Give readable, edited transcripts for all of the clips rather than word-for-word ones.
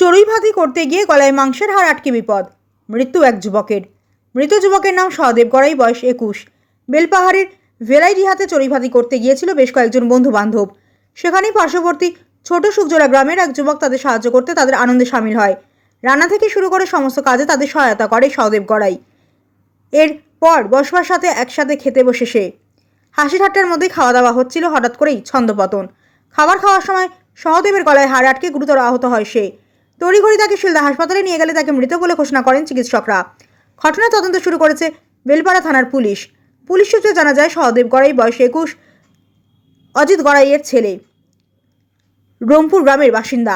চড়ুইভাতি করতে গিয়ে গলায় মাংসের হাড় আটকে বিপদ, মৃত্যু এক যুবকের। মৃত যুবকের নাম সহদেব গড়াই, বয়স 21। বেলপাহাড়ের ভেলাইডিহাতে চড়ুইভাতি করতে গিয়েছিল বেশ কয়েকজন বন্ধু বান্ধব। সেখানেই পার্শ্ববর্তী ছোট সুকজোড়া গ্রামের এক যুবক তাদের সাহায্য করতে তাদের আনন্দে সামিল হয়। রান্না থেকে শুরু করে সমস্ত কাজে তাদের সহায়তা করে সহদেব গড়াই। এরপর বসবার সাথে একসাথে খেতে বসে সে। হাসি ঠাট্টার মধ্যেই খাওয়া দাওয়া হচ্ছিল, হঠাৎ করেই ছন্দপতন। খাবার খাওয়ার সময় সহদেবের গলায় হাড় আটকে গুরুতর আহত হয় সে। তড়িঘড়ি তাকে শিলদা হাসপাতালে নিয়ে গেলে তাকে মৃত বলে ঘোষণা করেন চিকিৎসকরা। ঘটনার তদন্ত শুরু করেছে বেলপাড়া থানার পুলিশ। পুলিশ সূত্রে জানা যায়, সহদেব গড়াই, বয়স 21, অজিত গড়াইয়ের ছেলে, রংপুর গ্রামের বাসিন্দা,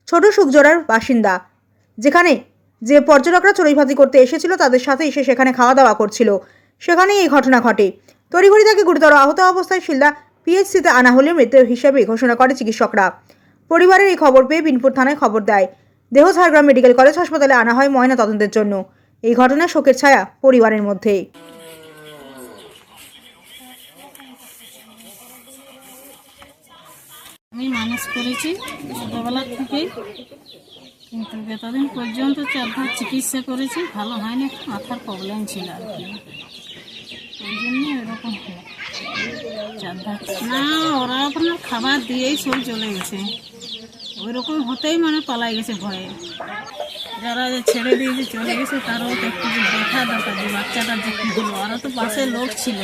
ছোট সুকজোড়ার বাসিন্দা। যেখানে যে পর্যটকরা চড়ুইভাতি করতে এসেছিল তাদের সাথে এসে সেখানে খাওয়া দাওয়া করছিল, সেখানেই এই ঘটনা ঘটে। তড়িঘড়ি তাকে গুরুতর আহত অবস্থায় শিলদা পিএইচসিতে আনা হলে মৃত হিসেবে ঘোষণা করে চিকিৎসকরা। পরিবারের এই খবর পেয়ে বিনপুর থানায় খবর দেয়। দেহ ঝাড়গ্রাম মেডিকেল কলেজ হাসপাতালে আনা হয় ময়না তদন্তের জন্য। এই ঘটনায় শোকের ছায়া পরিবারের মধ্যে। আমি মানুষ করেছি ছোটোবেলা থেকেই, কিন্তু এতদিন পর্যন্ত 4 চিকিৎসা করেছি, ভালো হয়নি। মাথার প্রবলেম ছিল আর কি, ওই জন্য এরকম হলো। 4 না, ওরা আপনার খাবার দিয়েই সব চলে গেছে। ওই রকম হতেই মানে পালাই গেছে ভয়ে। যারা ছেড়ে দিয়ে যে চলে গেছে তারাও তো একটু দেখা দরকার যে বাচ্চাটা যে কী হলো। ওরা তো পাশে লোক ছিল,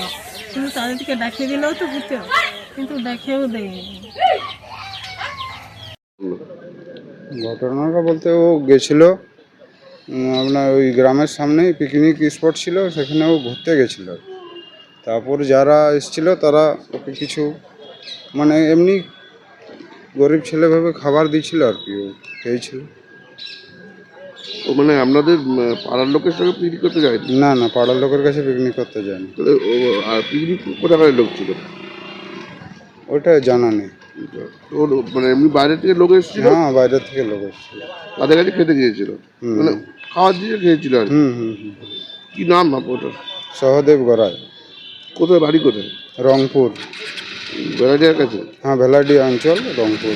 কিন্তু তাদেরকে দেখিয়ে দিলেও তো হতো, কিন্তু দেখেও দেয়নি। ঘটনাটা বলতে ও গেছিল আপনার ওই গ্রামের সামনেই পিকনিক স্পট ছিল, সেখানে ও ঘুরতে গেছিল। তারপর যারা এসেছিল তারা ওকে কিছু মানে এমনি গরিব ছেলেভাবে খাবার দিয়েছিল আর কি, ও খেয়েছিল। ও মানে আপনাদের পাড়ার লোকের সঙ্গে পিকনিক করতে যায়? না না, পাড়ার লোকের কাছে পিকনিক করতে যায়নি। আর পিকনিক কোথাকার লোক ছিল ওটা জানা নেই। ওর মানে এমনি বাইরে থেকে লোক এসেছিল? হ্যাঁ, বাইরের থেকে লোক এসেছিল, তাদের কাছে খেতে গিয়েছিল, মানে খাওয়ার দিয়ে খেয়েছিল আর কি। কি নাম ওটা? সহদেব গড়াই। কোথায় বাড়ি, কোথায়? রংপুর। বেড়াটিয়ার কাছে? হ্যাঁ, ভেলাডি অঞ্চল, রংপুর।